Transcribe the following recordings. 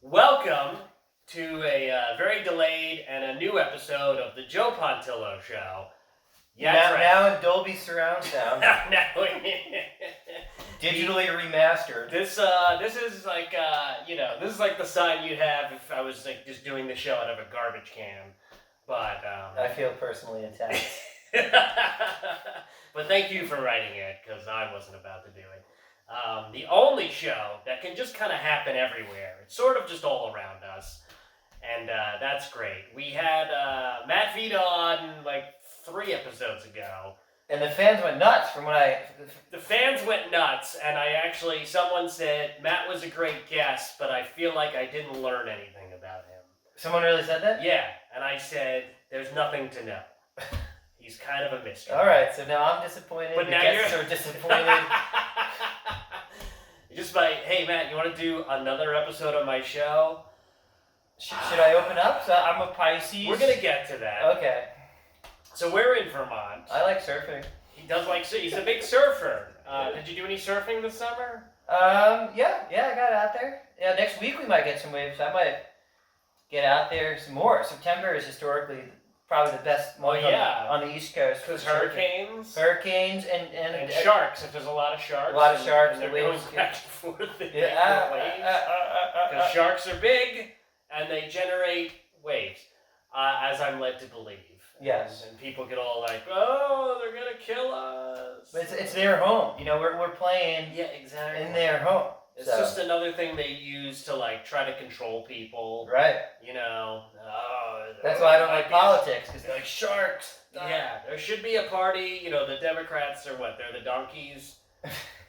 Welcome to a very delayed and a new episode of the JoePontillo Show. Yeah, now in Dolby surround sound. Digitally remastered. This is like this is like the sign you'd have if I was like just doing the show out of a garbage can. But I feel personally attacked. But thank you for writing it because I wasn't about to do it. The only show that can just kind of happen everywhere. It's sort of just all around us. And that's great. We had Matt Vita on like 3 episodes ago. And the fans went nuts from what I... The fans went nuts, and someone said, Matt was a great guest, but I feel like I didn't learn anything about him. Someone really said that? Yeah, and I said, there's nothing to know. He's kind of a mystery. All right, so now I'm disappointed. But the now guests you're are disappointed. Just by, hey, Matt, you want to do another episode of my show? Should I open up? So I'm a Pisces. We're going to get to that. Okay. So we're in Vermont. I like surfing. He does like, he's a big surfer. Did you do any surfing this summer? Yeah, I got out there. Yeah, next week we might get some waves. I might get out there some more. September is historically probably the best month on the East Coast. Because hurricanes and sharks. If there's a lot of sharks. A lot of sharks. And they're going back and forth. Because Yeah. sharks are big and they generate waves, as I'm led to believe. Yes. And people get all like, oh, they're gonna kill us. But it's their home. You know, we're playing in their home. It's just another thing they use to like try to control people. Right. You know. That's why I don't like politics, because they're like sharks. Yeah, there should be a party. You know, the Democrats are what? They're the donkeys,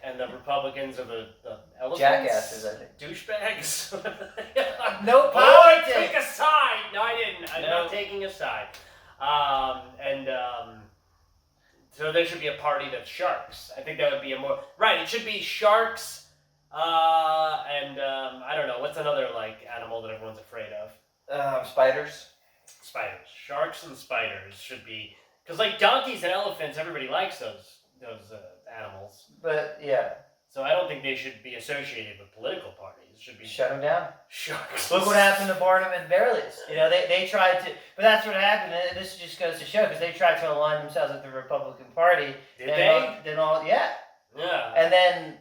and the Republicans are the elephants. Jackasses, I think. Douchebags. No politics. Oh, take a side. No, I didn't. I'm not taking a side. So there should be a party that's sharks. I think that would be a more... Right, it should be sharks, I don't know, what's another, like, animal that everyone's afraid of? Spiders. Spiders. Sharks and spiders should be... Because, like, donkeys and elephants, everybody likes those animals. But, yeah. So I don't think they should be associated with political parties. It should be... Shut them down. Sharks. Look what happened to Barnum and Bailey's. You know, they tried to... But that's what happened. And this just goes to show, because they tried to align themselves with the Republican Party. Did they? Yeah. And then...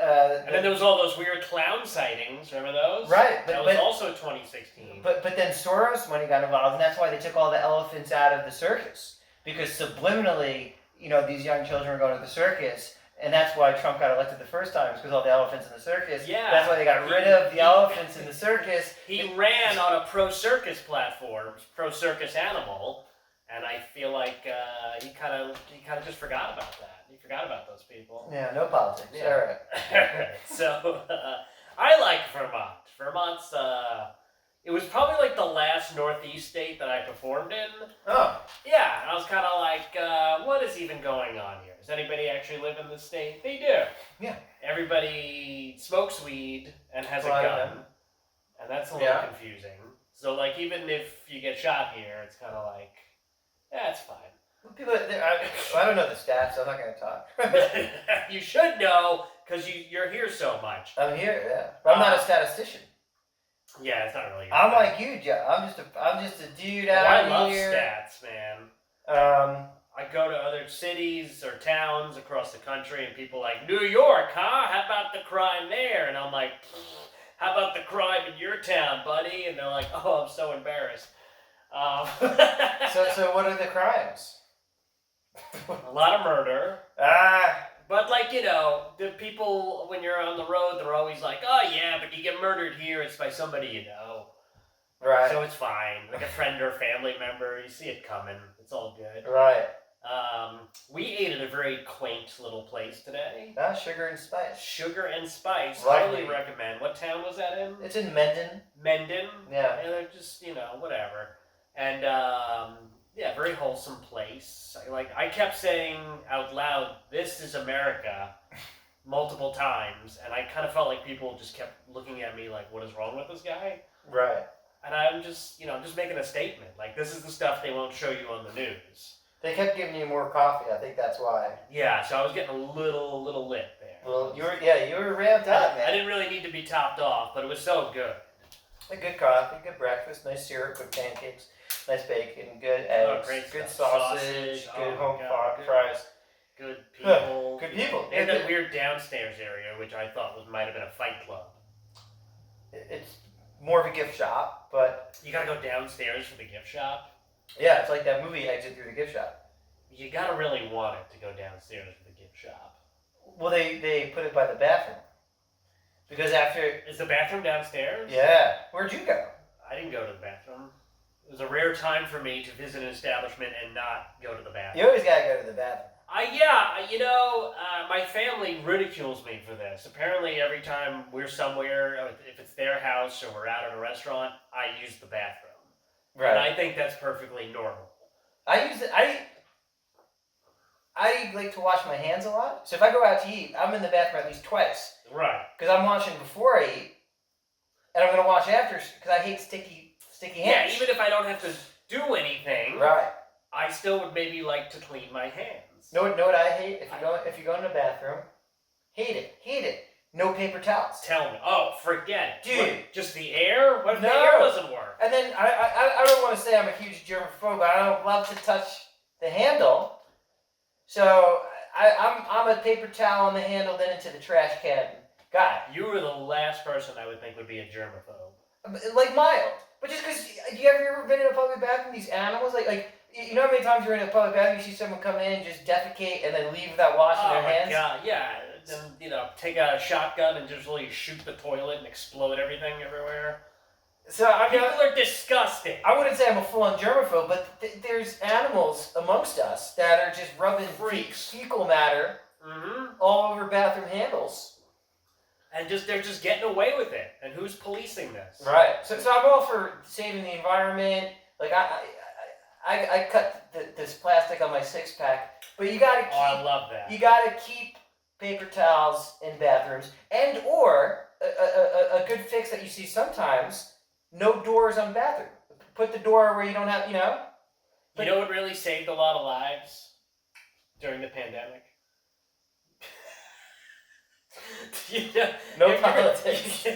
and then there was all those weird clown sightings. Remember those? Right. That was also 2016. But then Soros money got involved, and that's why they took all the elephants out of the circus. Because subliminally, you know, these young children were going to the circus, and that's why Trump got elected the first time, because all the elephants in the circus. Yeah. That's why they got rid of the elephants in the circus. He ran on a pro-circus platform, pro-circus animal, and I feel like he kind of just forgot about that. He forgot about those people. Yeah, no politics. Yeah. All right. So, I like Vermont. Vermont's, it was probably like the last Northeast state that I performed in. Oh. Yeah, and I was kind of like, what is even going on here? Does anybody actually live in this state? They do. Yeah. Everybody smokes weed and has a gun. And that's a little confusing. So, like, even if you get shot here, it's kind of like, yeah, it's fine. People, I don't know the stats, so I'm not going to talk. You should know, because you're here so much. I'm here, yeah. But I'm not a statistician. Yeah, it's not really. I'm like you, Joe. I'm just a dude out I love here. stats, man. I go to other cities or towns across the country, and people are like, New York, huh? How about the crime there? And I'm like, how about the crime in your town, buddy? And they're like, oh, I'm so embarrassed. So what are the crimes? A lot of murder. But, like, you know, the people, when you're on the road, they're always like, oh, yeah, but you get murdered here, it's by somebody you know. Right. So it's fine. Like a friend or family member, you see it coming. It's all good. Right. We ate at a very quaint little place today. Sugar and Spice. Sugar and Spice. Lovely. Highly recommend. What town was that in? It's in Mendon. Mendon? Yeah. And they're just, you know, whatever. And, yeah, very wholesome place. I kept saying out loud, this is America, multiple times, and I kind of felt like people just kept looking at me like, what is wrong with this guy? Right. And I'm just, you know, I'm just making a statement. Like, this is the stuff they won't show you on the news. They kept giving you more coffee. I think that's why. Yeah, so I was getting a little lit there. Well, you were ramped up, man. I didn't really need to be topped off, but it was so good. A good coffee, good breakfast, nice syrup, good pancakes, nice bacon, good eggs, good sausage, good home fries. Good people. Good people. They had that weird downstairs area, which I thought might have been a fight club. It's more of a gift shop, but... You gotta go downstairs for the gift shop? Yeah, it's like that movie Exit Through the Gift Shop. You gotta really want it to go downstairs for the gift shop. Well, they put it by the bathroom. Because after... Is the bathroom downstairs? Yeah. Where'd you go? I didn't go to the bathroom. It was a rare time for me to visit an establishment and not go to the bathroom. You always gotta go to the bathroom. My family ridicules me for this. Apparently, every time we're somewhere, if it's their house or we're out at a restaurant, I use the bathroom. Right. And I think that's perfectly normal. I like to wash my hands a lot. So if I go out to eat, I'm in the bathroom at least twice. Right. Because I'm washing before I eat, and I'm going to wash after because I hate sticky hands. Yeah, even if I don't have to do anything, right, I still would maybe like to clean my hands. Know what I hate? If you go in the bathroom, hate it. No paper towels. Tell me. Oh, forget it. Dude. What, just the air? What if the No. air doesn't work? And then I don't want to say I'm a huge germaphobe, but I don't love to touch the handle. So I'm a paper towel on the handle, then into the trash can guy. You were the last person I would think would be a germaphobe. Like mild. But just because, you ever been in a public bathroom, these animals, like you know how many times you're in a public bathroom, you see someone come in and just defecate and then leave without washing their hands? Oh my god, yeah. Then, take out a shotgun and just really shoot the toilet and explode everything everywhere. So people are disgusting. I wouldn't say I'm a full-on germaphobe, but there's animals amongst us that are just rubbing fecal matter all over bathroom handles. And they're just getting away with it. And who's policing this? Right. So I'm all for saving the environment. Like I cut this plastic on my 6-pack, but you gotta keep. Oh, I love that. You gotta keep paper towels in bathrooms, or a good fix that you see sometimes: no doors on the bathroom. Put the door where you don't have, You know what really saved a lot of lives during the pandemic? No politics.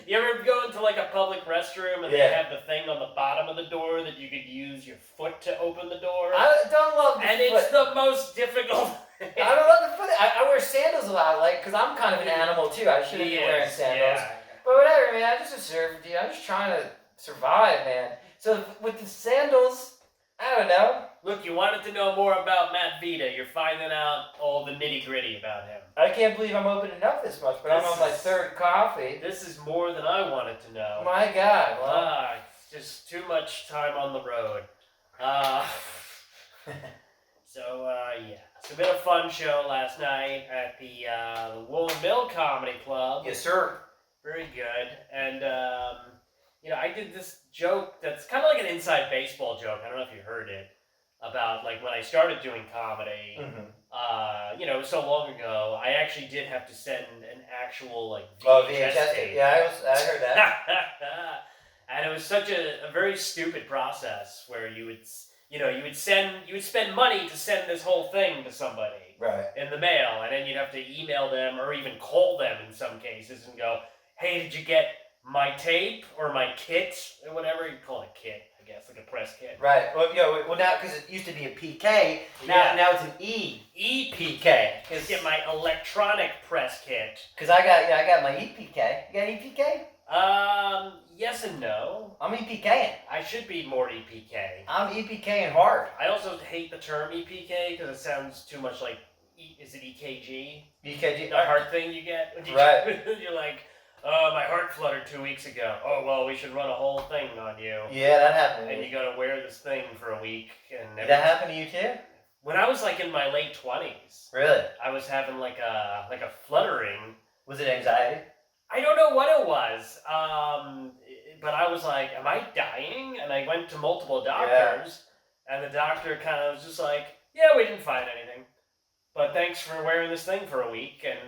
You ever go into like a public restroom and they have the thing on the bottom of the door that you could use your foot to open the door? I don't love the foot. It's the most difficult thing. I don't love the foot. I wear sandals a lot, because I'm kind of an animal too. I shouldn't be wearing sandals. Yeah. But whatever, man. I'm just a surfer, dude. I'm just trying to survive, man. So with the sandals, I don't know. Look, you wanted to know more about Matt Vita. You're finding out all the nitty-gritty about him. I can't believe I'm opening up this much, but I'm on my third coffee. This is more than I wanted to know. My God. Well. Just too much time on the road. It's been a fun show last night at the Woolen Mill Comedy Club. Yes, sir. Very good. And, I did this joke that's kind of like an inside baseball joke. I don't know if you heard it. About, like, when I started doing comedy, it was so long ago, I actually did have to send an actual, like, VHS tape. Yeah, I heard that. And it was such a very stupid process where you would spend money to send this whole thing to somebody. Right. In the mail, and then you'd have to email them or even call them in some cases and go, hey, did you get my tape or my kit or whatever you call it, kit. I guess, like a press kit. Right. Well, now, because it used to be a PK, now it's an EPK. Get my electronic press kit. Because I got my EPK. You got EPK? Yes and no. I'm EPKing. I should be more EPK. I'm EPKing hard. I also hate the term EPK because it sounds too much like, is it EKG? EKG? The heart thing you get? Right. You're like, my heart fluttered 2 weeks ago. Oh, well, we should run a whole thing on you. Yeah, that happened to me. And you gotta wear this thing for a week. Did that happen to you too? When I was like in my late 20s. Really? I was having like a fluttering. Was it anxiety? I don't know what it was. But I was like, am I dying? And I went to multiple doctors. Yeah. And the doctor kind of was just like, yeah, we didn't find anything. But thanks for wearing this thing for a week and,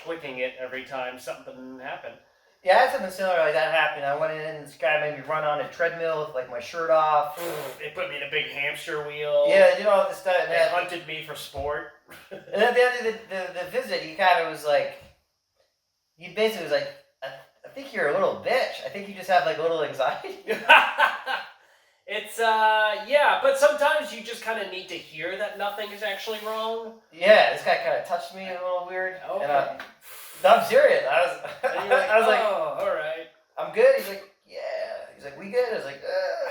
clicking it every time something happened. Yeah, I had something similar like that happen. I went in and this guy made me run on a treadmill with my shirt off. They put me in a big hamster wheel. Yeah, they did all this stuff. They hunted me for sport. And at the end of the visit, he kind of was like, he basically was like, think you're a little bitch. I think you just have like a little anxiety. It's yeah, but sometimes you just kind of need to hear that nothing is actually wrong. Yeah, this guy kind of touched me a little weird. Okay. And, no, I'm serious. I was, And you're like, I was like, oh, all right. I'm good. He's like, yeah. He's like, we good. I was like,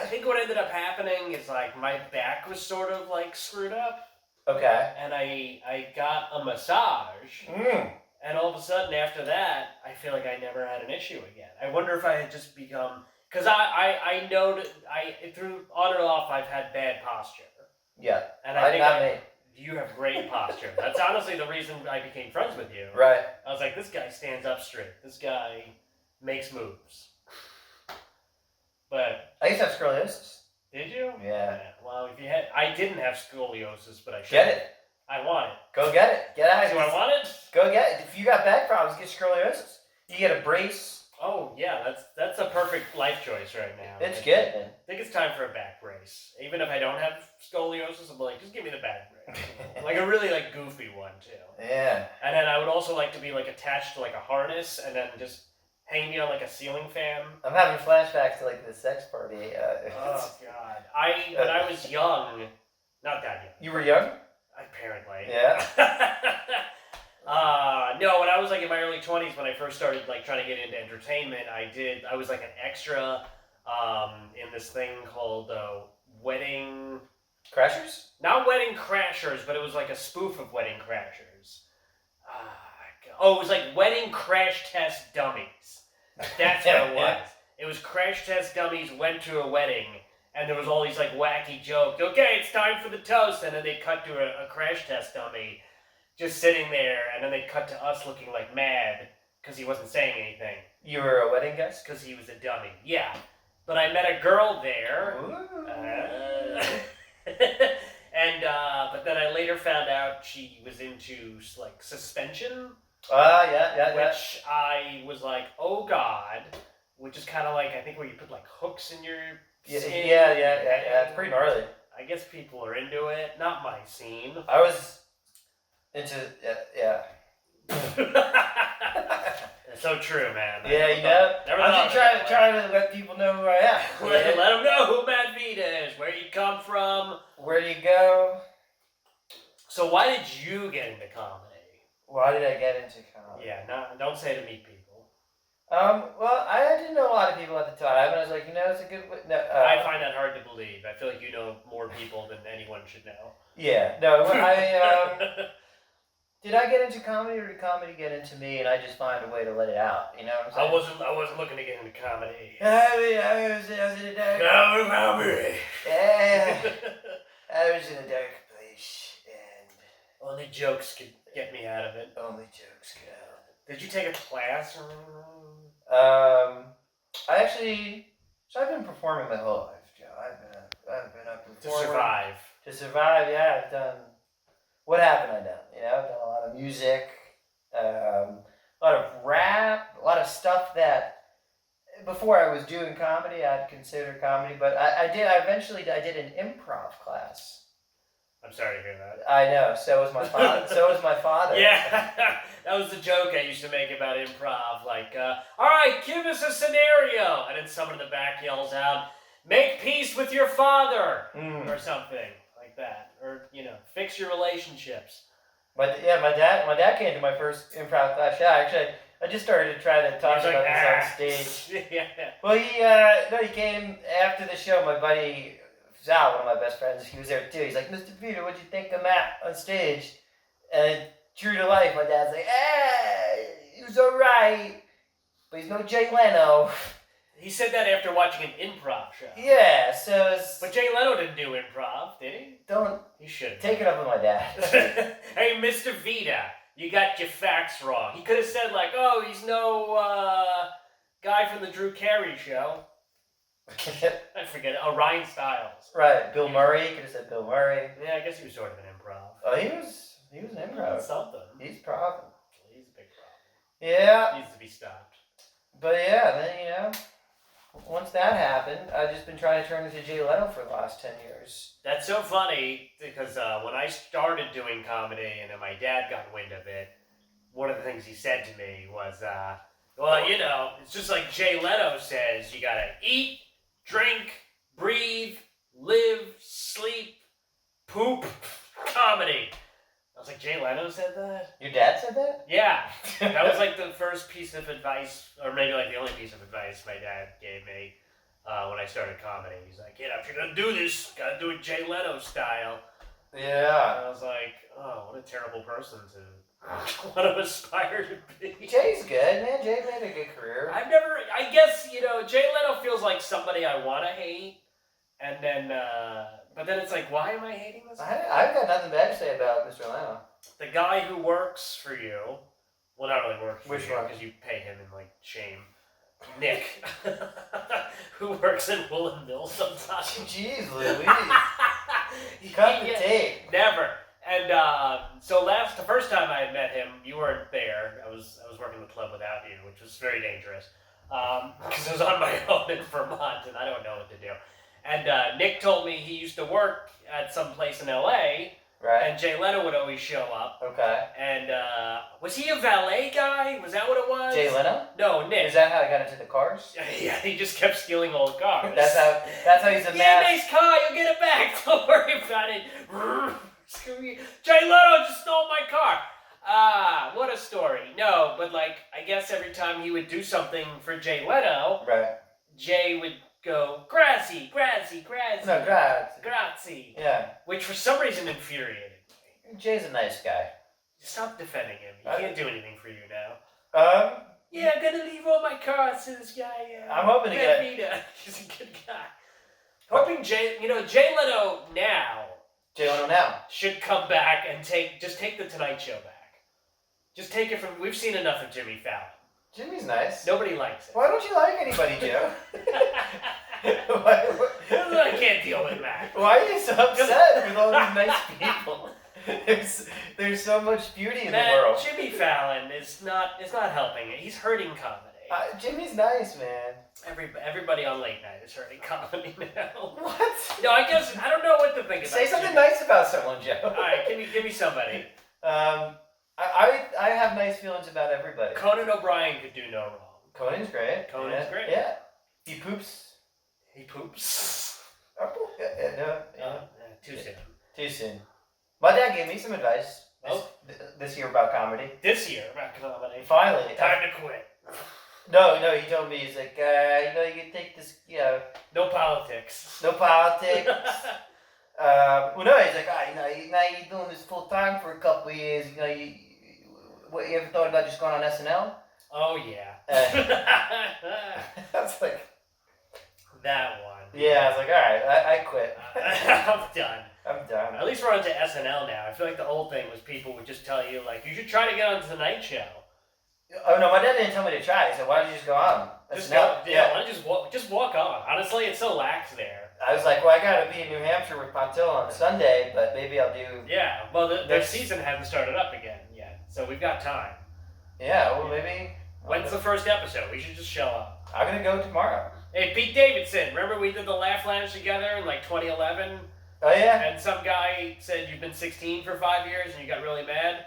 I think what ended up happening is like my back was sort of like screwed up, Okay. and I got a massage, and all of a sudden after that, I feel like I never had an issue again. I wonder if I had just become, because I know that through on and off I've had bad posture, Yeah. and I not think me. you have great posture. That's honestly the reason I became friends with you. Right. I was like, this guy stands up straight. This guy makes moves. But I used to have scoliosis. did you? Yeah. Well, if you had, I didn't have scoliosis, but I should. Get it. I want it. Go get it. Get out. Do I want it? Go get it. If you got back problems, get scoliosis. You get a brace. Oh yeah, that's a perfect life choice right now. It's good, man. I think it's time for a back brace. Even if I don't have scoliosis, I'm like, just give me the back brace. Like a really like goofy one too. Yeah. And then I would also like to be like attached to like a harness and then just hang me on like a ceiling fan. I'm having flashbacks to like the sex party. Oh god. When I was young, not that young. You were young? Apparently. Yeah. No, when I was like in my early 20s, when I first started like trying to get into entertainment, I was like an extra in this thing called Wedding Crashers? Not Wedding Crashers, but it was like a spoof of Wedding Crashers. It was like Wedding Crash Test Dummies. That's what it was. It was Crash Test Dummies went to a wedding, and there was all these like wacky jokes. Okay, it's time for the toast, and then they cut to a crash test dummy just sitting there, and then they cut to us looking like mad because he wasn't saying anything. You were a wedding guest? Because he was a dummy. Yeah. But I met a girl there. And but then I later found out she was into like suspension. Yeah. Which I was like, oh god. Which is kind of like, I think where you put like hooks in your skin. Yeah. It's pretty gnarly. I guess people are into it. Not my scene. I was into, yeah. It's so true, man. Yeah, you know. I'm just trying to let people know who I am. Let them know who Matt Vita is, where you come from. Where do you go? So why did you get into comedy? Why did I get into comedy? Yeah, don't say to meet people. Well, I didn't know a lot of people at the time, and I was like, it's a good way. No, I find that hard to believe. I feel like you know more people than anyone should know. Yeah, no, did I get into comedy, or did comedy get into me, and I just find a way to let it out? You know what I'm saying? I wasn't looking to get into comedy. I was in a dark. Comedy. Yeah, I was in a dark place, and only jokes could get me out of it. only jokes could help. Did you take a class or? I've been performing my whole life, Joe. I've been a performer. To survive. To survive, yeah. I've done. What haven't I done? I've done a lot of music, a lot of rap, a lot of stuff that before I was doing comedy, I'd consider comedy. But I did an improv class. I'm sorry to hear that. I know. So was my father. Yeah, that was the joke I used to make about improv. Like, all right, give us a scenario, and then someone in the back yells out, "Make peace with your father," or something like that, or fix your relationships. My dad came to my first improv class. Yeah, actually, I just started to try to talk about this on stage. Yeah. Well, he came after the show. My buddy Zal, one of my best friends, he was there too. He's like, "Mr. Vita, what'd you think of Matt on stage?" And true to life, my dad's like, he was alright, but he's no Jay Leno. He said that after watching an improv show. Yeah, so but Jay Leno didn't do improv, did he? He should take it up with my dad. Hey, Mr. Vita, you got your facts wrong. He could have said like, "Oh, he's no guy from the Drew Carey show." I forget. Oh, Ryan Stiles. Right, Bill Murray. Could have said Bill Murray. Yeah, I guess he was sort of an improv. Oh, he was an improv. Something. He's a problem. He's a big problem. Yeah. Needs to be stopped. But yeah, then once that happened, I've just been trying to turn into Jay Leno for the last 10 years. That's so funny because when I started doing comedy and then my dad got wind of it, one of the things he said to me was, Well, you know, it's just like Jay Leno says, you gotta eat, drink, breathe, live, sleep, poop, comedy. I was like, Jay Leno said that? Your dad said that? Yeah. That was like the first piece of advice, or maybe like the only piece of advice my dad gave me when I started comedy. He's like, you know, if you're gonna do this, gotta do it Jay Leno style. Yeah. And I was like, oh, what a terrible person to want to aspire to be. Jay's good, man. Jay made a good career. I guess, you know, Jay Leno feels like somebody I want to hate, and then, but then it's like, why am I hating this guy? I've got nothing bad to say about Mr. Leno. The guy who works for you, well, not really works for Which you, one? because you pay him in, like, shame. Nick, who works in Woolen Mill sometimes. Jeez Louise. Cut the tape. Never. And so the first time I had met him, you weren't there. I was working the club without you, which was very dangerous because I was on my own in Vermont and I don't know what to do. And Nick told me he used to work at some place in L.A. Right. And Jay Leno would always show up. Okay. And was he a valet guy? Was that what it was? Jay Leno? No, Nick. Is that how he got into the cars? Yeah, he just kept stealing old cars. That's how he's a Yeah, mass. nice car. You'll get it back. Don't worry about it. Screw you. Jay Leno just stole my car. What a story. No, but like, I guess every time he would do something for Jay Leno, Right. Jay would go, grazie. No, God. Grazie. Yeah. Which for some reason infuriated me. Jay's a nice guy. Stop defending him. He can't do anything for you now. Yeah, I'm gonna leave all my cards to this guy. I'm hoping to Matt get Vita. He's a good guy. Hoping Jay Leno now Jay Leno now. should come back and take the Tonight Show back. Just take it from. We've seen enough of Jimmy Fallon. Jimmy's nice. Nobody likes it. Why don't you like anybody, Joe? I can't deal with Matt. Why are you so upset with all these nice people? There's so much beauty in the world. Jimmy Fallon is not helping it. He's hurting comedy. Jimmy's nice, man. Everybody on late night is hurting comedy now. What? No, I guess I don't know what to think about. Say something Jimmy. nice about someone, Joe. All right, give me somebody. I have nice feelings about everybody. Conan O'Brien could do no wrong. Conan's great. Conan's great. Yeah. He poops. He poops. No. Too soon. Too soon. My dad gave me some advice this year about comedy. This year, about comedy. Finally. Time to quit. No, he told me, he's like, you can take this, No politics. no politics. Well, no, he's like, now you're doing this full time for a couple of years. You ever thought about just going on SNL? Oh yeah. That's like that one. Yeah, I was like, all right, I quit. I'm done. I'm done. At least we're on to SNL now. I feel like the old thing was people would just tell you, like, you should try to get on Tonight Show. Oh no, my dad didn't tell me to try. He said, why don't you just go on? Just go, yeah, why don't you just walk on? Honestly, it's so lax there. I was like, well, I gotta be in New Hampshire with Pontillo on Sunday, but maybe I'll do. Yeah, well, their season hasn't started up again yet, so we've got time. Yeah, well, maybe. When's the first episode? We should just show up. I'm gonna go tomorrow. Hey, Pete Davidson, remember we did the Laugh Lounge together in like 2011? Oh yeah. And some guy said you've been 16 for 5 years and you got really mad.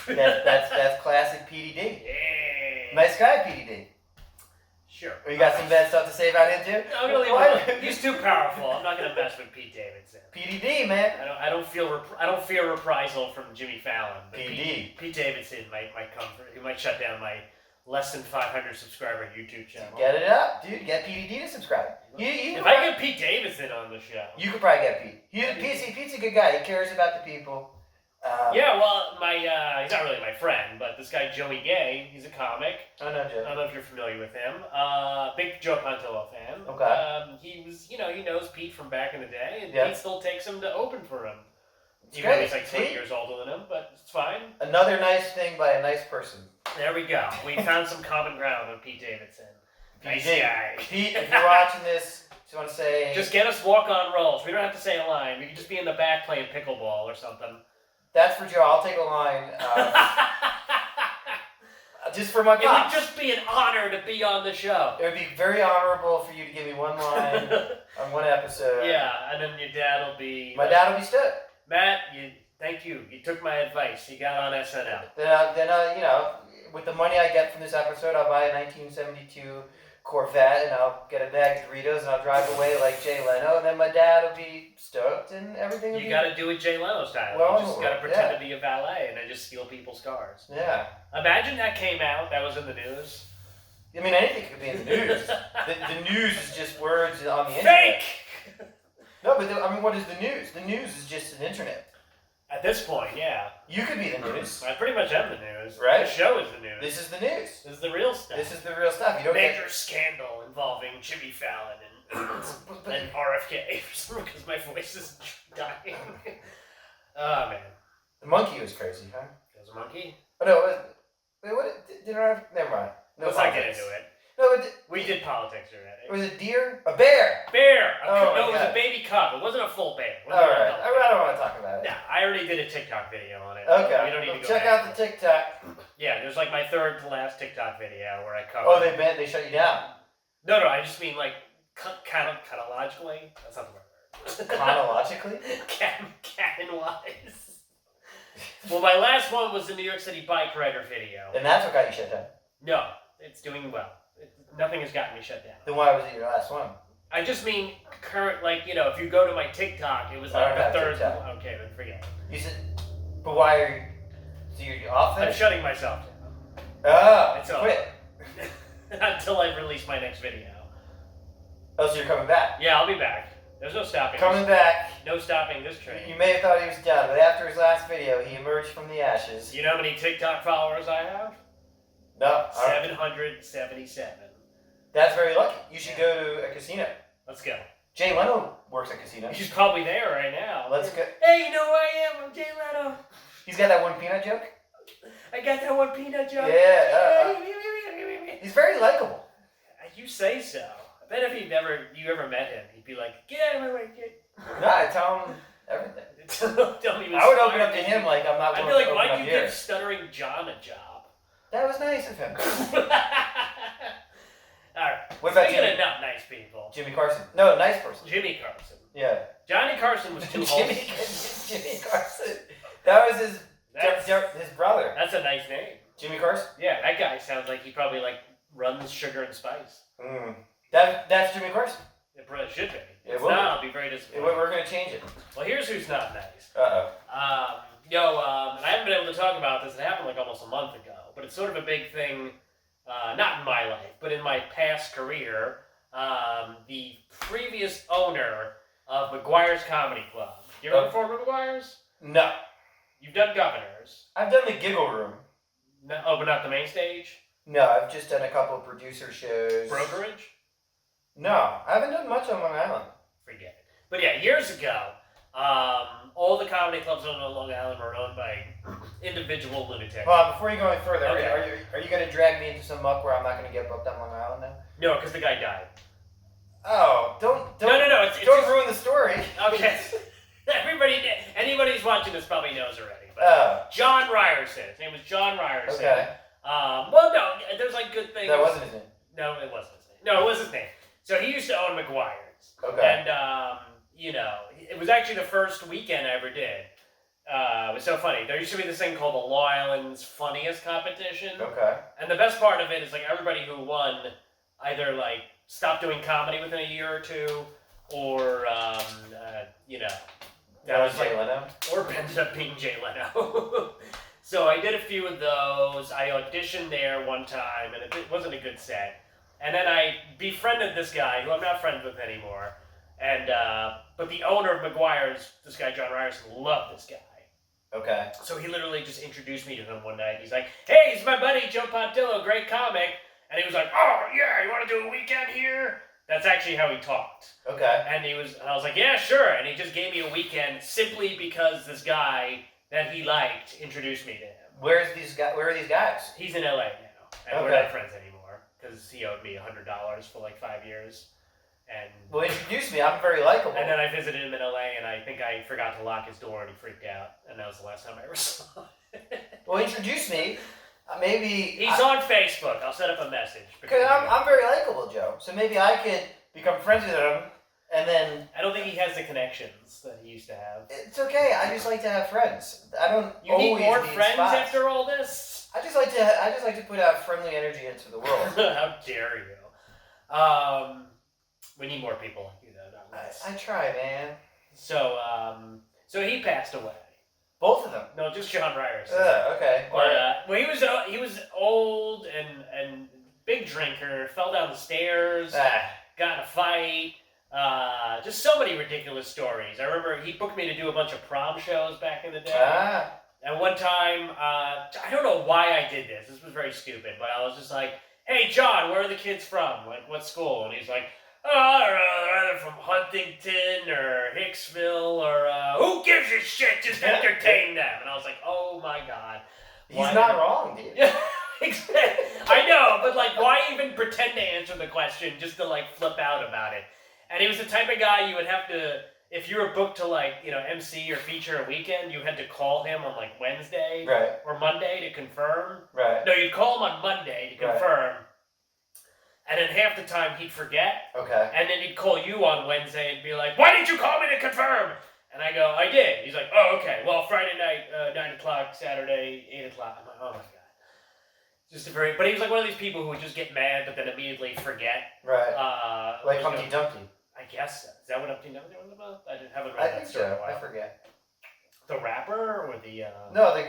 That's classic PDD. Yeah. Nice guy, PDD. Sure. You got some bad stuff to say about him too? I'm gonna leave him. He's too powerful. I'm not gonna mess with Pete Davidson. PDD, man. I don't fear reprisal from Jimmy Fallon. But PD. Pete Davidson might come for. He might shut down my less than 500 subscriber YouTube channel. Get it up, dude. Get PDD to subscribe. If I get Pete Davidson on the show, you could probably get Pete. Pete's a good guy. He cares about the people. Yeah, well, he's not really my friend, but this guy Joey Gay, he's a comic. Oh no, Joe. I don't know if you're familiar with him. Big JoePontillo fan. Okay. He was, he knows Pete from back in the day, and Yeah. Pete still takes him to open for him. It's Even though great. he's like 20 years older than him, but it's fine. Another nice thing by a nice person. There we go. We found some common ground on Pete Davidson. Nice guy. Pete, if you're watching this, just want to say... Just get us walk-on rolls. We don't have to say a line. We can just be in the back playing pickleball or something. That's for Joe. I'll take a line. Just for my It pops. would just be an honor to be on the show. It would be very honorable for you to give me one line on one episode. Yeah, and then your dad will be... My dad will be stood. Matt, thank you. You took my advice. You got on SNL. Then with the money I get from this episode, I'll buy a 1972 Corvette, and I'll get a bag of Doritos, and I'll drive away like Jay Leno, and then my dad will be stoked, and everything will You be... got to do it Jay Leno style. Well, You just got to pretend to be a valet and then just steal people's cars. Yeah. Imagine that came out. That was in the news. I mean, anything could be in the news. the news is just words on the internet. Fake! No, but I mean, what is the news? The news is just an internet. At this point, yeah. You could be the news. I pretty much am the news. Right? The show is the news. This is the news. This is the real stuff. This is the real stuff. You don't Major scandal involving Jimmy Fallon and RFK because my voice is dying. Oh, man. The monkey was crazy, huh? It was a monkey? Oh, no, never mind. No, let's not get into it. No, we did politics already. It was a deer? A bear! Bear! Oh, it was a baby cub. It wasn't a full bear. All right. I don't want to talk about it. Yeah, I already did a TikTok video on it. Okay. We don't need to go check back. out the TikTok. Yeah, it was like my third to last TikTok video where I covered. Oh, they shut you down. No, I just mean like chronologically. That's not the word. Chronologically? Canon-wise. Well, my last one was the New York City bike rider video. And that's what got you shut down. No, it's doing well. Nothing has gotten me shut down. Then why was it your last one? I just mean current, like, if you go to my TikTok, it was like the third. Okay, then forget it. You said, but why are you? So you're off there? I'm shutting myself down. Oh, It's quit. Until I release my next video. Oh, so you're coming back? Yeah, I'll be back. There's no stopping. Coming back. No stopping this train. You may have thought he was done, but after his last video, he emerged from the ashes. You know how many TikTok followers I have? No. 777. That's very lucky. You should go to a casino. Let's go. Jay Leno works at casinos. He's probably there right now. Let's go. Hey, you know who I am? I'm Jay Leno. He's got that one peanut joke? I got that one peanut joke. Yeah. He's very likable. You say so. I bet if you ever met him, he'd be like, get out of my way, kid. No, I tell him everything. Don't even I would open up to him like I'm not I'd willing be to like, open why'd up you give yours. Stuttering John a job? That was nice of him. Alright. What about Speaking Jimmy? of not nice people. Jimmy Carson. No, nice person. Jimmy Carson. Yeah. Johnny Carson was too wholesome. Jimmy Carson. That was his brother. That's a nice name. Jimmy Carson? Yeah, that guy sounds like he probably runs Sugar and Spice. That's Jimmy Carson. It probably should be. It If will not, be. I'll be very disappointed. We're going to change it. Well, here's who's not nice. Uh-oh. And I haven't been able to talk about this. It happened almost a month ago, but it's sort of a big thing, not in my life, but in my past career. The previous owner of McGuire's Comedy Club. You ever performed at McGuire's? No. You've done Governors. I've done the Giggle Room. No, but not the main stage? No, I've just done a couple of producer shows. Brokerage? No, I haven't done much on Long Island. Forget it. But yeah, years ago, all the comedy clubs on Long Island were owned by individual lunatics. Well, before you go any further, Okay. are you going to drag me into some muck where I'm not going to get booked on Long Island now? No, because the guy died. Oh, don't No, it's don't just, ruin the story. Okay. Anybody who's watching this probably knows already. But Oh. John Ryerson. His name was John Ryerson. Okay. Well, no, there's good things. That wasn't his name. No, it wasn't his name. No, it was his name. So he used to own McGuire's. Okay. And, it was actually the first weekend I ever did. It was so funny. There used to be this thing called the Long Island's Funniest Competition. Okay. And the best part of it is everybody who won either stopped doing comedy within a year or two, or That was Jay Leno? or ended up being Jay Leno. So I did a few of those. I auditioned there one time, and it wasn't a good set. And then I befriended this guy, who I'm not friends with anymore. And but the owner of McGuire's, this guy John Ryerson, loved this guy. Okay. So he literally just introduced me to him one night. He's like, "Hey, he's my buddy JoePontillo, great comic." And he was like, "Oh yeah, you want to do a weekend here?" That's actually how he talked. Okay. And I was like, "Yeah, sure." And he just gave me a weekend simply because this guy that he liked introduced me to him. Where are these guys? He's in LA now, and we're Okay. not friends anymore because he owed me $100 for 5 years. And Well, introduce me. I'm very likable. and then I visited him in LA, and I think I forgot to lock his door, and he freaked out. And that was the last time I ever saw him. Well, introduce me. Maybe He's on Facebook. I'll set up a message. because I'm very likable, Joe. So maybe I could become friends with him, and then I don't think he has the connections that he used to have. it's okay. I just like to have friends. I don't. You need always more need friends spots. after all this? I just like to put out friendly energy into the world. How dare you? We need more people like you, though. Not less. I try, man. So, so he passed away. Both of them. No, just John Ryerson. Okay. But well, he was old and big drinker. Fell down the stairs. Got in a fight. Just so many ridiculous stories. I remember he booked me to do a bunch of prom shows back in the day. And one time, I don't know why I did this. This was very stupid, but I was just like, "Hey, John, where are the kids from? Like, what school?" And he's like, "Oh, I don't know. They're either from Huntington or Hicksville or who gives a shit? Just entertain them." And I was like, "Oh my god." He's not wrong, dude. Yeah, I know, but like, why even pretend to answer the question just to like flip out about it? And he was the type of guy you would have to, if you were booked to like, MC or feature a weekend, you had to call him on like Wednesday or Monday to confirm. Right. No, you'd call him on Monday to confirm. And then half the time he'd forget. Okay. And then he'd call you on Wednesday and be like, "Why didn't you call me to confirm?" And I go, "I did." He's like, "Oh, okay. Well, Friday night, 9 o'clock, Saturday, 8 o'clock. I'm like, "Oh my god." But he was like one of these people who would just get mad but then immediately forget. Right. Like Humpty Dumpty. I guess so. Is that what Humpty Dumpty was about? I haven't read I that think story in a so. while. I forget. The rapper or the No, the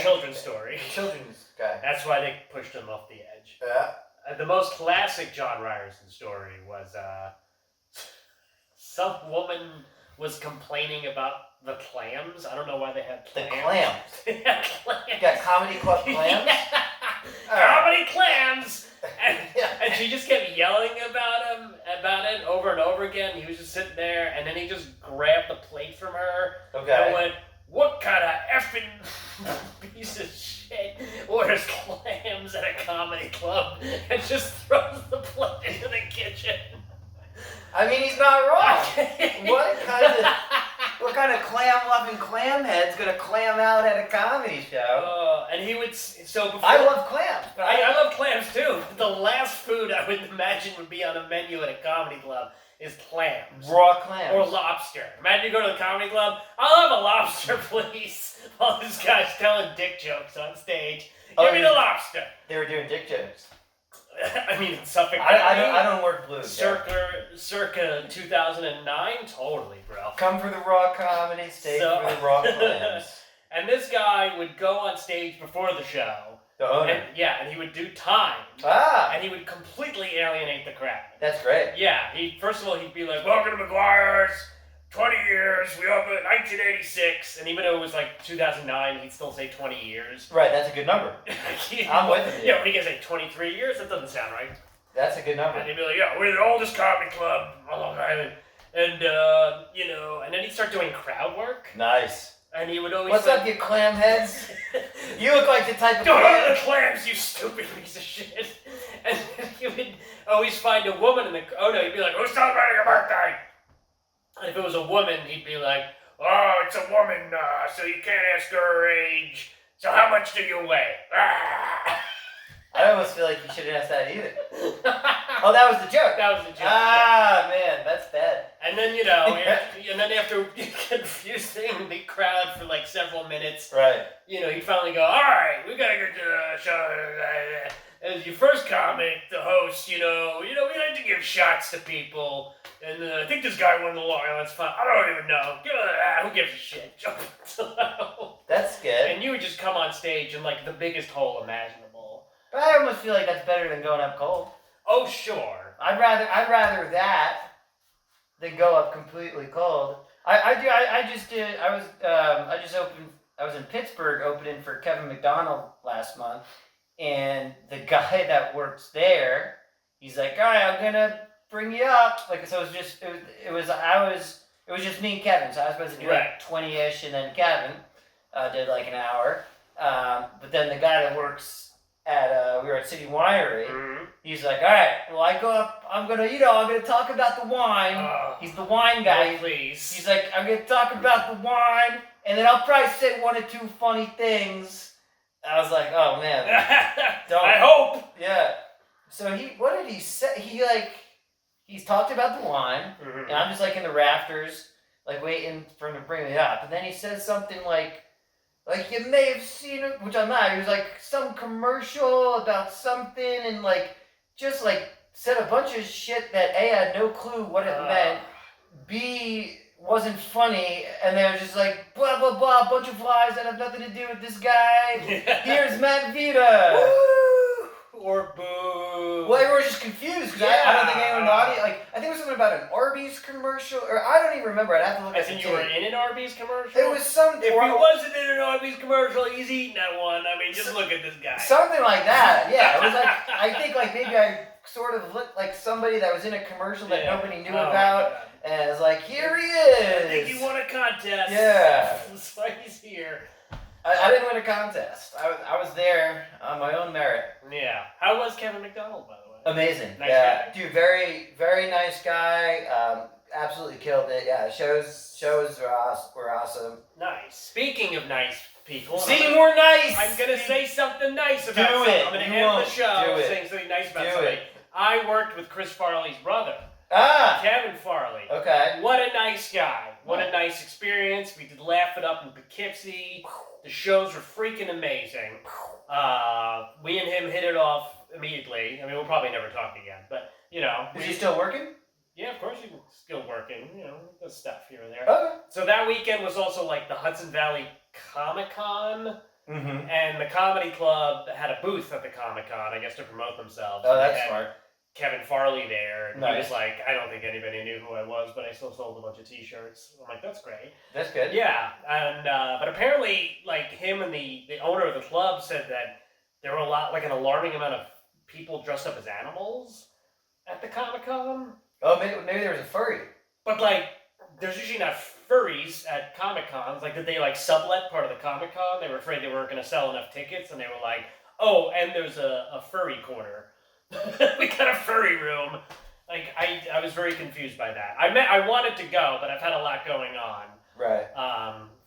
children's story. The children's guy. That's why they pushed him off the edge. Yeah. The most classic John Ryerson story was some woman was complaining about the clams. I don't know why they had clams. The clams. They had clams. You got comedy club clams? Yeah. Comedy clams. And she just kept yelling about it over and over again. He was just sitting there, and then he just grabbed the plate from her and went, "What kind of effing piece of shit orders clams at a comedy club?" and just throws the plate into the kitchen. I mean, he's not wrong. What kind of clam-loving clam head's gonna clam out at a comedy show? And he would before, I love clams. I love clams too. The last food I would imagine would be on a menu at a comedy club is clams. Raw clams. Or lobster. Imagine you go to the comedy club. "I'll have a lobster, please." While this guy's telling dick jokes on stage. Give me the lobster. They were doing dick jokes. I mean, in Suffolk I don't work blues. Circa 2009, totally, bro. Come for the raw comedy, stay for the raw clams. And this guy would go on stage before the show. The owner. And he would do time. And he would completely alienate the crowd. That's great. Yeah, first of all, he'd be like, "Welcome to McGuire's, 20 years, we opened in 1986. And even though it was like 2009, he'd still say 20 years. Right, that's a good number. I'm with him. Yeah, when he gets like 23 years, that doesn't sound right. That's a good number. And he'd be like, "Yeah, we're the oldest comedy club on Long Island." And, and then he'd start doing crowd work. Nice. And he would always What's up, you clam heads? You look like the type of "Don't order the clams, you stupid piece of shit." And then he would always find a woman in the... Oh, no, he'd be like, "Who's celebrating your birthday?" And if it was a woman, he'd be like, "Oh, it's a woman, so you can't ask her age. So how much do you weigh?" I almost feel like you shouldn't ask that either. Oh, that was the joke. That was the joke. Man, that's bad. And then, after confusing the crowd for like several minutes, right? He'd finally go, "All right, we gotta get to the show. As your first comic, the host, we like to give shots to people. And I think this guy won the Long Island's fun. I don't even know. Who gives a shit?" That's good. And you would just come on stage in like the biggest hole imaginable. But I almost feel like that's better than going up cold. Oh, sure. I'd rather that than go up completely cold. I was in Pittsburgh opening for Kevin McDonald last month, and the guy that works there, he's like, "All right, I'm gonna bring you up." Like, so it was just me and Kevin. So I was supposed to do like 20-ish, and then Kevin did like an hour. But then the guy that works we were at City Winery. Mm-hmm. He's like, "All right, well, I go up. I'm gonna talk about the wine." He's the wine guy. No, please. He's like, "I'm gonna talk about the wine, and then I'll probably say one or two funny things." I was like, "Oh man, don't." I hope. Yeah. So what did he say? He's talked about the wine, mm-hmm. and I'm just like in the rafters, like waiting for him to bring it up, and then he says something like, Like, you may have seen it, which I'm not. It was like some commercial about something, and like, just like said a bunch of shit that A, I had no clue what it meant, B, wasn't funny, and they were just like, blah, blah, blah, bunch of flies that have nothing to do with this guy. Here's Matt Vita. Woo! Or boo. Well, everyone was just confused, because I don't think anyone in the audience, like, I think it was something about an Arby's commercial, or I don't even remember. I'd have to look at I the think you were in an Arby's commercial? It was some... If he wasn't in an Arby's commercial, he's eating that one. I mean, just look at this guy. Something like that, yeah. It was like, I think like maybe I sort of looked like somebody that was in a commercial that nobody knew about, and it's like, here he is! I think he won a contest. Yeah. That's why he's here. I didn't win a contest. I was there on my own merit. Yeah. How was Kevin McDonald, by the way? Amazing. Nice yeah. guy? Dude, very, very nice guy. Absolutely killed it. Yeah, shows were awesome. Nice. Speaking of nice people. See, more nice! I'm going to say something nice about Do something. it. I'm going to You end won't. the show Do it. saying something nice about Do somebody. it. I worked with Chris Farley's brother, Ah! Kevin Farley. Okay. What a nice guy. What a nice experience. We did Laugh It Up in Poughkeepsie. The shows were freaking amazing. We and him hit it off immediately. I mean, we'll probably never talk again, but, you know. Is he still working? Yeah, of course he's still working. You know, does stuff here and there. Okay. So that weekend was also like the Hudson Valley Comic-Con. Mm-hmm. And the comedy club had a booth at the Comic-Con, I guess, to promote themselves. Oh, And they that's had smart. Kevin Farley there, and he Nice. was like, I don't think anybody knew who I was, but I still sold a bunch of t-shirts. I'm like, that's great. That's good. Yeah, and but apparently, like, him and the owner of the club said that there were an alarming amount of people dressed up as animals at the Comic-Con. Oh, maybe there was a furry. But, like, there's usually not furries at Comic-Cons. Like, did they, like, sublet part of the Comic-Con? They were afraid they weren't going to sell enough tickets, and they were like, oh, and there's a furry corner. We got a furry room. Like, I was very confused by that. I wanted to go, but I've had a lot going on. Right.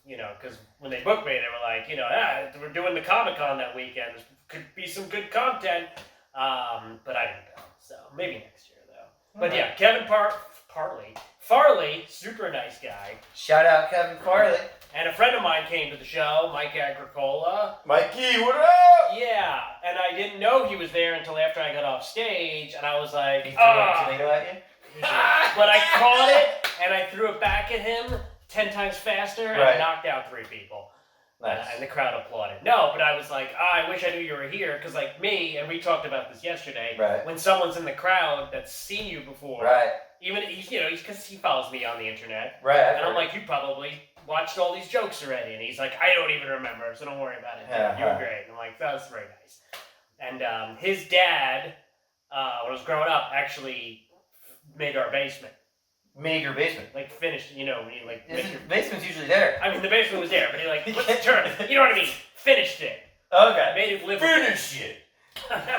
You know, because when they booked me, they were like, you know, we're doing the Comic-Con that weekend. There could be some good content. But I didn't go. So maybe next year, though. But yeah, Kevin Farley, super nice guy. Shout out Kevin Farley. And a friend of mine came to the show, Mike Agricola. Mikey, what up? Yeah, and I didn't know he was there until after I got off stage, and I was like, He threw a tomato at you? But I caught it, and I threw it back at him 10 times faster, and Right. I knocked out 3 people. Nice. And the crowd applauded. No, but I was like, I wish I knew you were here, because like me, and we talked about this yesterday, Right. when someone's in the crowd that's seen you before, Right. even, because he follows me on the internet, Right. and I'm like, you probably watched all these jokes already. And he's like, I don't even remember, so don't worry about it. Yeah, You were great. And I'm like, that was very nice. And his dad, when I was growing up, actually made our basement. Made your basement. Like, finished, you know, he like... Basement's usually there. I mean, the basement was there, but he like, let's turn it. You know what I mean? Finished it. Okay. Made it live Finish it.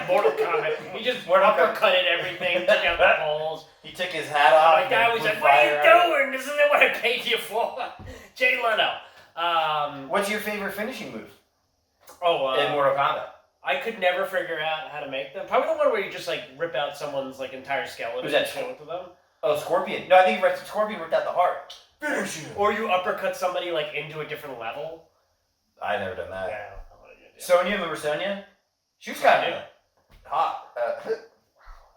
Mortal Kombat. He just Mortal Kombat. uppercutted everything, took out the poles. He took his hat off. My guy was blew like, what are fire out. you doing? This isn't what I paid you for. Jay Leno. What's your favorite finishing move Oh, in Mortal Kombat? I could never figure out how to make them. Probably the one where you just like rip out someone's like entire skeleton Was that and show it to them. Oh, Scorpion. No, I think Scorpion ripped out the heart. Finish it. Or you uppercut somebody like into a different level. I never done that. Yeah, I don't know what you do. Sonya, remember Sonya? She was kind of hot.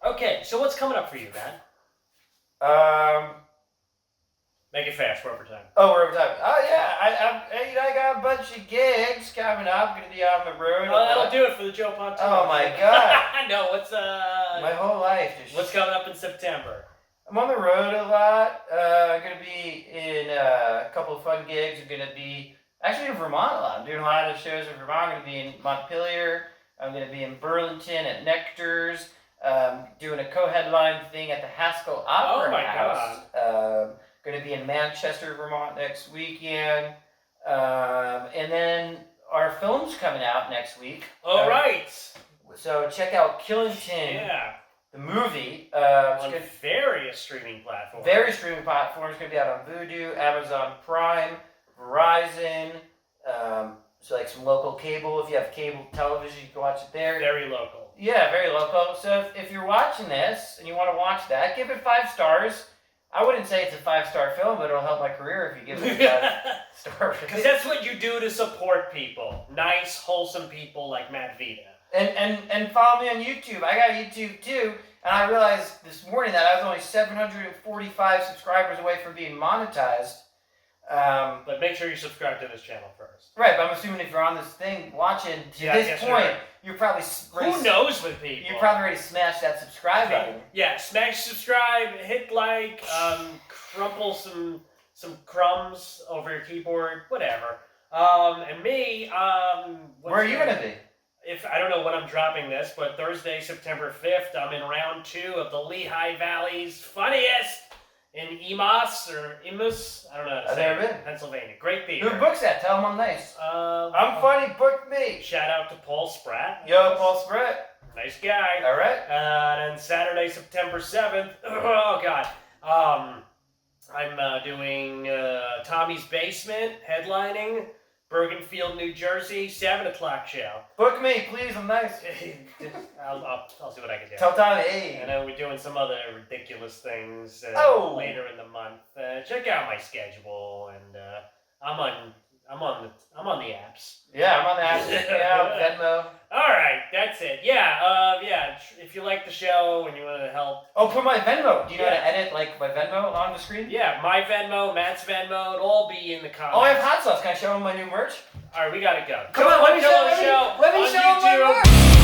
Okay, so what's coming up for you, man? Make it fast. We're over time. Oh, we're over time. Oh yeah, I got a bunch of gigs coming up. Gonna be on the road. Oh, that'll do it for the JoePontillo. Oh my god. No, what's My whole life. what's coming up in September? I'm on the road a lot. I'm gonna be in a couple of fun gigs. I'm gonna be actually in Vermont a lot. I'm doing a lot of shows in Vermont. I'm gonna be in Montpelier. I'm gonna be in Burlington at Nectar's. Doing a co-headline thing at the Haskell Opera Oh my House. Going to be in Manchester, Vermont next weekend. And then our film's coming out next week. All right. So check out Killington, Yeah. the movie. On various streaming platforms. Various streaming platforms. It's going to be out on Vudu, Amazon Prime, Verizon. So like some local cable. If you have cable television, you can watch it there. Very local. Yeah, very local. So if you're watching this and you want to watch that, give it 5 stars. I wouldn't say it's a 5-star film, but it'll help my career if you give it a 5-star. Because that's what you do to support people. Nice, wholesome people like Matt Vita. And follow me on YouTube. I got YouTube too, and I realized this morning that I was only 745 subscribers away from being monetized. But make sure you subscribe to this channel first. Right, but I'm assuming if you're on this thing watching to this point, you're probably who knows with people? You're probably ready to smash that subscribe button. Yeah, smash subscribe, hit like, crumple some crumbs over your keyboard, whatever. And me, where are you gonna be? If I don't know when I'm dropping this, but Thursday, September 5th, I'm in round 2 of the Lehigh Valley's funniest in Emas or Emus. I don't know how to say it. Pennsylvania. Great theater. Who books that? Tell them I'm nice. I'm funny. Book me. Shout out to Paul Spratt. Yo, Paul Spratt. Nice guy. All right. And then Saturday, September 7th. Oh God. I'm doing Tommy's Basement headlining. Bergenfield, New Jersey, 7 o'clock show. Book me, please. I'm nice. I'll see what I can do. Tell Tommy, hey. I know we're doing some other ridiculous things later in the month. Check out my schedule, and I'm on the apps. Yeah, I'm on the apps. Yeah, Venmo. All right, that's it. Yeah, if you like the show and you want to help. Oh, put my Venmo. Do you know how to edit like my Venmo on the screen? Yeah, my Venmo, Matt's Venmo, it'll all be in the comments. Oh, I have hot sauce. Can I show them my new merch? All right, we gotta go. Come on, let me show my them my merch.